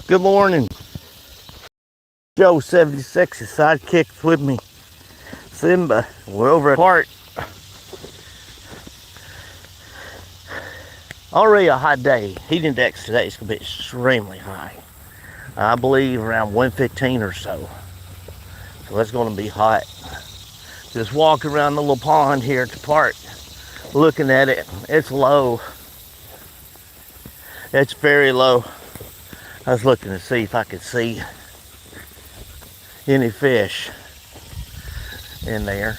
Good morning. Joe 76, his sidekick's with me. Simba, we're over at Park. Already a hot day. Heat index today is going to be extremely high. I believe around 115 or so. So it's going to be hot. Just walking around the little pond here at the park, looking at it. It's low. It's very low. I was looking to see if I could see any fish in there.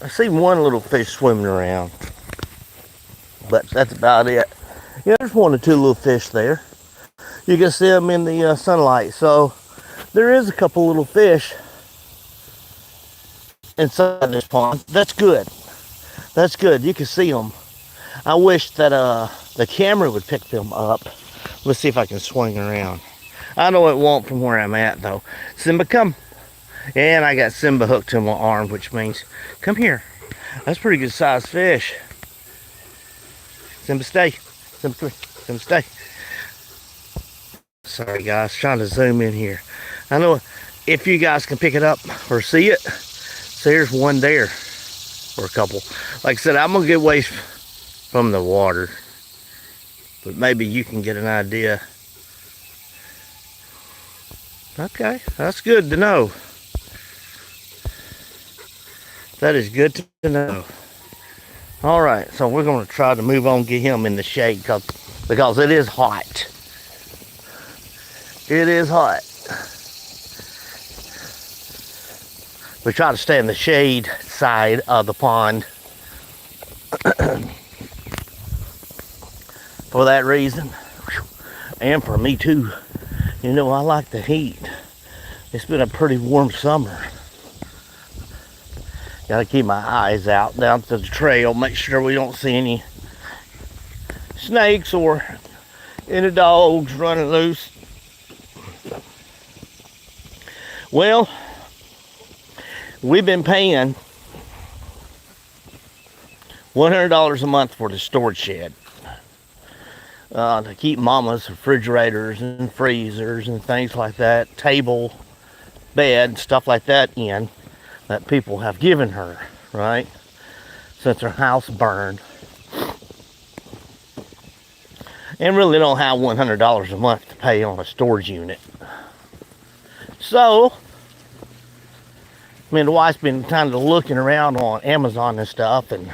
I see one little fish swimming around, but that's about it. Yeah, there's one or two little fish there. You can see them in the sunlight. So there is a couple little fish inside this pond. That's good. That's good. You can see them. I wish that the camera would pick them up. Let's see if I can swing around. I know it won't from where I'm at though. Simba, come. And I got Simba hooked to my arm, which means come here. That's pretty good sized fish. Simba, stay. Simba, come here. Simba, stay. Sorry guys, trying to zoom in here. I know if you guys can pick it up or see it. So here's one there, or a couple. Like I said, I'm gonna get away from the water, but maybe you can get an idea. Okay, that's good to know. That is good to know. All right, so we're going to try to move on, get him in the shade because it is hot. It is hot. We try to stay in the shade side of the pond for that reason, and for me too. You know, I like the heat. It's been a pretty warm summer. Gotta keep my eyes out down to the trail, make sure we don't see any snakes or any dogs running loose. Well, we've been paying $100 a month for the storage shed to keep Mama's refrigerators and freezers and things like that, table, bed, stuff like that in. That people have given her, right? Since her house burned. And really don't have $100 a month to pay on a storage unit. So, I mean, the wife's been kind of looking around on Amazon and stuff and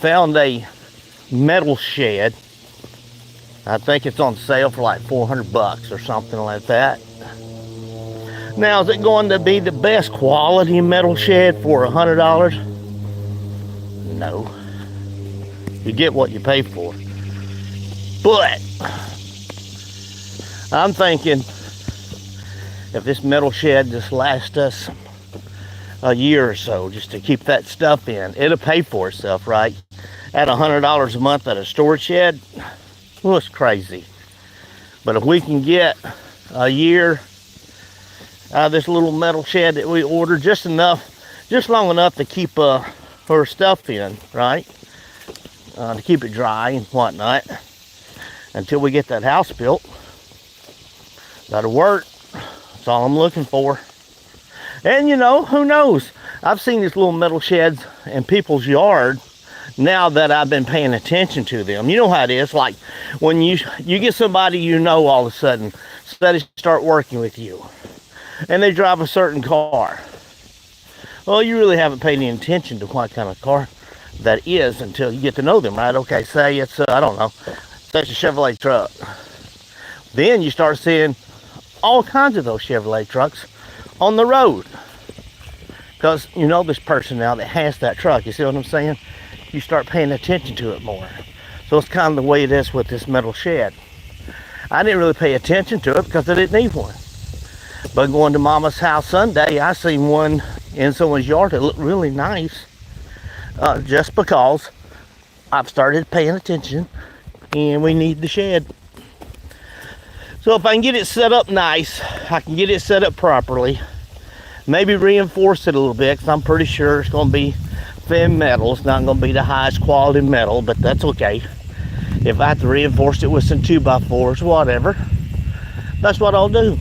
found a metal shed. I think it's on sale for like $400 or something like that. Now, is it going to be the best quality metal shed for $100? No. You get what you pay for. But I'm thinking if this metal shed just lasts us a year or so just to keep that stuff in, it'll pay for itself, right? At $100 a month at a storage shed, well, it's crazy. But if we can get a year out of this little metal shed that we ordered, just long enough to keep her stuff in, right? To keep it dry and whatnot until we get that house built. That'll work. That's all I'm looking for. And you know, who knows? I've seen these little metal sheds in people's yard now that I've been paying attention to them. You know how it is, like when you get somebody you know all of a sudden, so they start working with you. And they drive a certain car. Well, you really haven't paid any attention to what kind of car that is until you get to know them, right? Okay, say it's, I don't know, say it's a Chevrolet truck. Then you start seeing all kinds of those Chevrolet trucks on the road. Because you know this person now that has that truck, you see what I'm saying? You start paying attention to it more. So it's kind of the way it is with this metal shed. I didn't really pay attention to it because I didn't need one. But going to Mama's house Sunday, I seen one in someone's yard that looked really nice. Just because I've started paying attention and we need the shed. So if I can get it set up nice, I can get it set up properly, maybe reinforce it a little bit, because I'm pretty sure it's going to be thin metal. It's not going to be the highest quality metal, but that's okay. If I have to reinforce it with some 2x4s, whatever, that's what I'll do.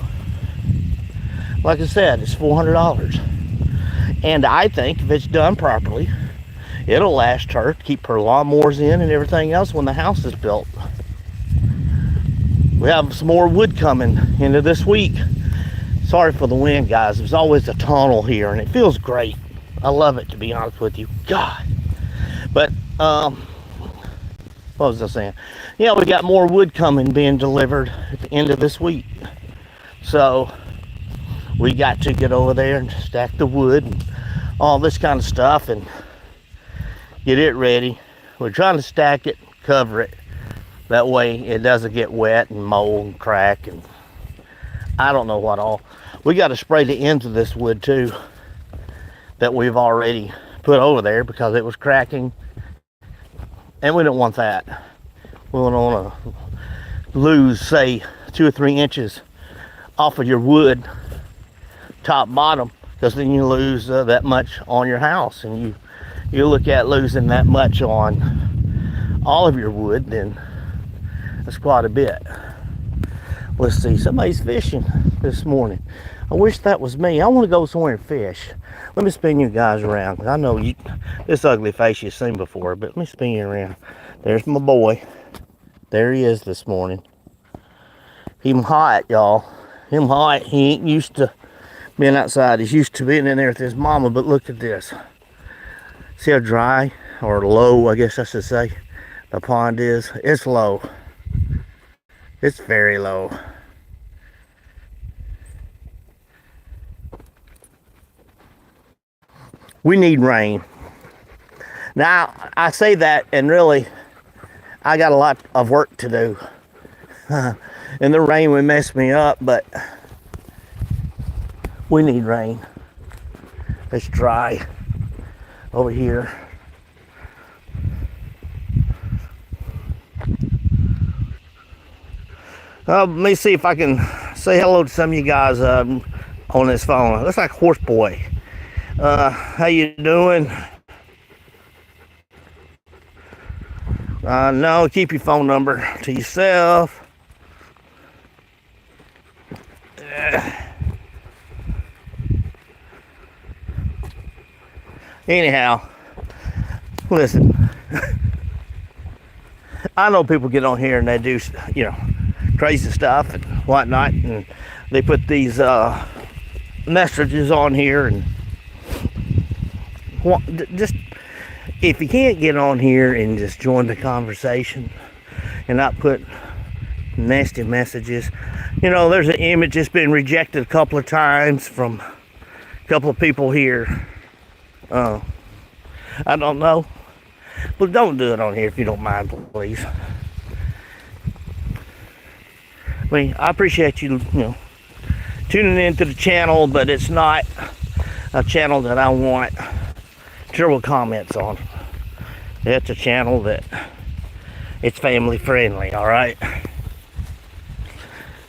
Like I said, it's $400. And I think if it's done properly, it'll last her, keep her lawnmowers in and everything else when the house is built. We have some more wood coming into this week. Sorry for the wind, guys. There's always a tunnel here, and it feels great. I love it, to be honest with you. God. But, what was I saying? Yeah, we got more wood coming, being delivered at the end of this week. So, we got to get over there and stack the wood and all this kind of stuff and get it ready. We're trying to stack it, cover it. That way it doesn't get wet and mold and crack and I don't know what all. We got to spray the ends of this wood too that we've already put over there because it was cracking. And we don't want that. We don't want to lose, say, 2 or 3 inches off of your wood, top bottom, because then you lose that much on your house. And you look at losing that much on all of your wood, then that's quite a bit. Let's see, somebody's fishing this morning. I wish that was me. I want to go somewhere and fish. Let me spin you guys around. I know this ugly face you've seen before, but let me spin you around. There's my boy. There he is this morning. Him hot, y'all. Him hot. He ain't used to being outside. He's used to being in there with his mama, but look at this. See how dry, or low, I guess I should say, the pond is? It's low. It's very low. We need rain. Now, I say that, and really, I got a lot of work to do. And the rain would mess me up, but we need rain. It's dry over here. Let me see if I can say hello to some of you guys on this phone. Looks like Horse Boy. How you doing? No, keep your phone number to yourself. Anyhow, listen. I know people get on here and they do, crazy stuff and whatnot, and they put these messages on here, and just if you can't get on here and just join the conversation and not put nasty messages, there's an image that's been rejected a couple of times from a couple of people here. I don't know, but don't do it on here if you don't mind, please. I mean, I appreciate you, tuning into the channel, but it's not a channel that I want terrible comments on. It's a channel that it's family friendly, all right?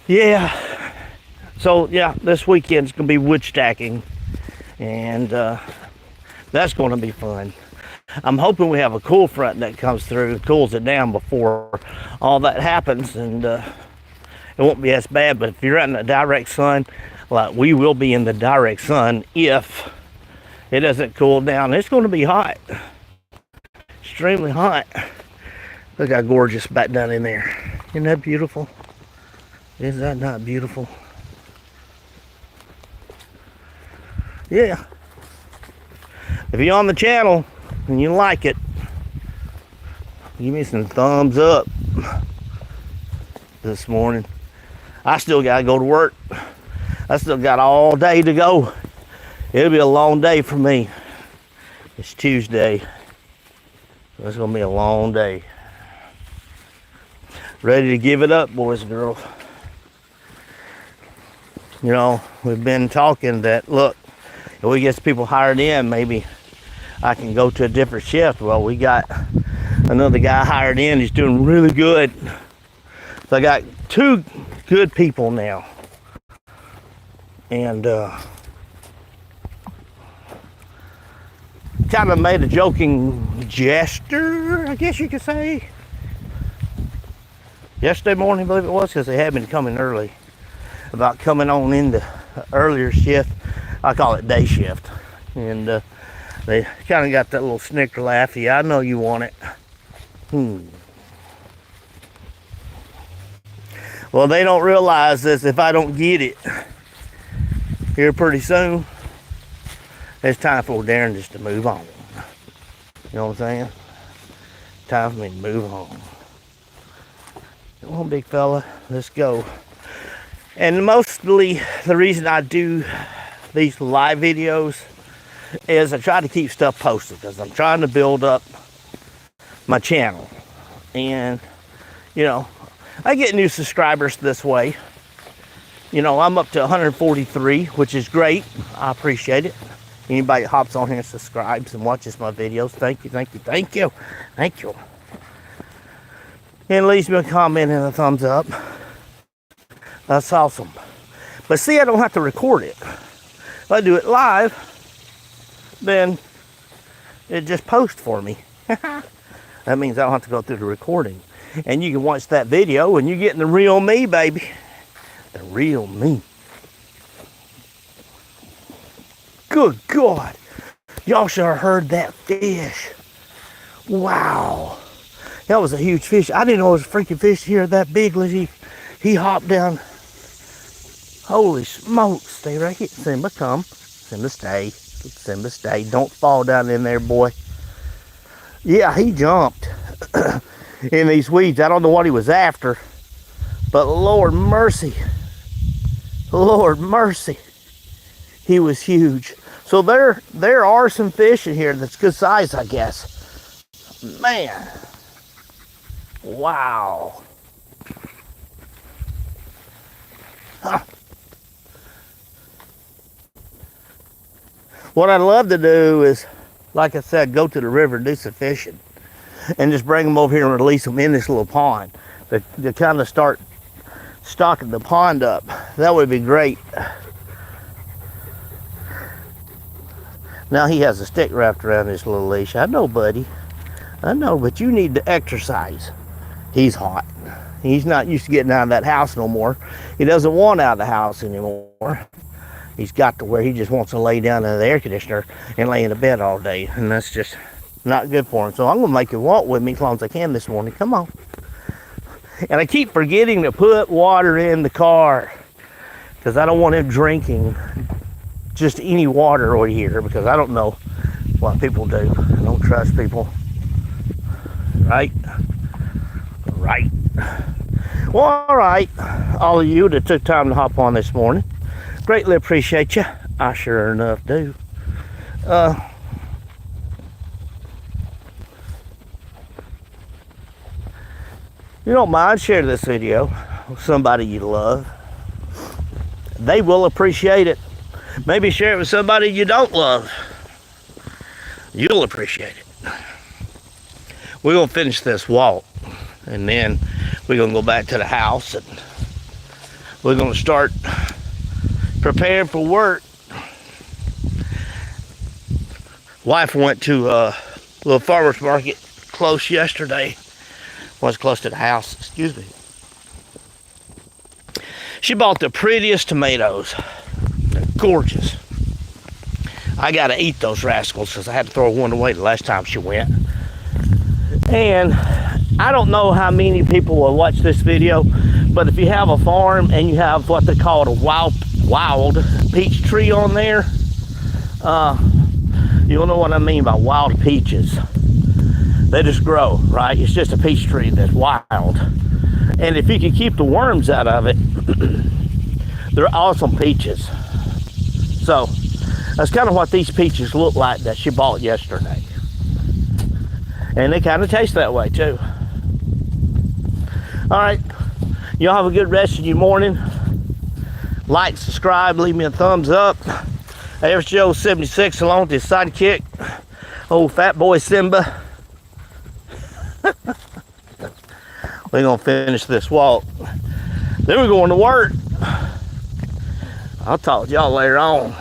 Yeah. So, yeah, this weekend's going to be wood stacking, and that's going to be fun. I'm hoping we have a cool front that comes through, cools it down before all that happens, and it won't be as bad. But if you're out in the direct sun, like we will be in the direct sun, if it doesn't cool down, it's going to be hot. Extremely hot. Look how gorgeous back down in there. Isn't that beautiful? Is that not beautiful? Yeah. If you're on the channel and you like it, give me some thumbs up this morning. I still gotta go to work. I still got all day to go. It'll be a long day for me. It's Tuesday. So it's gonna be a long day. Ready to give it up, boys and girls. We've been talking that, look, if we get people hired in, maybe I can go to a different shift. Well, we got another guy hired in. He's doing really good. So I got 2 good people now. And kind of made a joking gesture, I guess you could say. Yesterday morning, I believe it was, because they had been coming early. About coming on into earlier shift. I call it day shift. And they kind of got that little snicker laugh. Yeah, I know you want it. Well, they don't realize this. If I don't get it here pretty soon, it's time for Darren just to move on. You know what I'm saying? Time for me to move on. Come on, big fella. Let's go. And mostly the reason I do these live videos is I try to keep stuff posted because I'm trying to build up my channel. And, you know, I get new subscribers this way. You know, I'm up to 143, which is great. I appreciate it. Anybody that hops on here and subscribes and watches my videos, thank you, thank you, thank you, thank you. And leaves me a comment and a thumbs up. That's awesome. But see, I don't have to record it. If I do it live, then it just posts for me. That means I don't have to go through the recording. And you can watch that video and you're getting the real me, baby. The real me. Good God. Y'all should have heard that fish. Wow. That was a huge fish. I didn't know it was a freaking fish here that big. He hopped down. Holy smokes. Stay right here. Simba, come. Simba, stay. Simba, stay. Don't fall down in there, boy. Yeah, he jumped in these weeds. I don't know what he was after. But Lord mercy. Lord mercy. He was huge. So there are some fish in here that's good size, I guess. Man. Wow. Huh. What I'd love to do is, like I said, go to the river and do some fishing. And just bring them over here and release them in this little pond. To kind of start stocking the pond up. That would be great. Now he has a stick wrapped around his little leash. I know, buddy. I know, but you need to exercise. He's hot. He's not used to getting out of that house no more. He doesn't want out of the house anymore. He's got to where he just wants to lay down in the air conditioner and lay in the bed all day. And that's just not good for him. So I'm going to make him walk with me as long as I can this morning. Come on. And I keep forgetting to put water in the car because I don't want him drinking just any water over here because I don't know what people do. I don't trust people. Right? Right. Well, all right. All of you that took time to hop on this morning. Greatly appreciate you. I sure enough do. You don't mind, share this video with somebody you love. They will appreciate it. Maybe share it with somebody you don't love. You'll appreciate it. We're going to finish this walk. And then we're going to go back to the house. And we're going to start preparing for work. Wife went to a little farmer's market close yesterday. Was close to the house. Excuse me. She bought the prettiest tomatoes. They're gorgeous. I got to eat those rascals because I had to throw one away the last time she went. And I don't know how many people will watch this video, but if you have a farm and you have what they call a wild peach tree on there, you'll know what I mean by wild peaches. They just grow, right? It's just a peach tree that's wild. And if you can keep the worms out of it, they're awesome peaches. So that's kind of what these peaches look like that she bought yesterday. And they kind of taste that way too. All right, y'all have a good rest of your morning. Like, subscribe, leave me a thumbs up. There's Joe 76 along with his sidekick, old fat boy Simba. We're gonna finish this walk. Then we're going to work. I'll talk to y'all later on.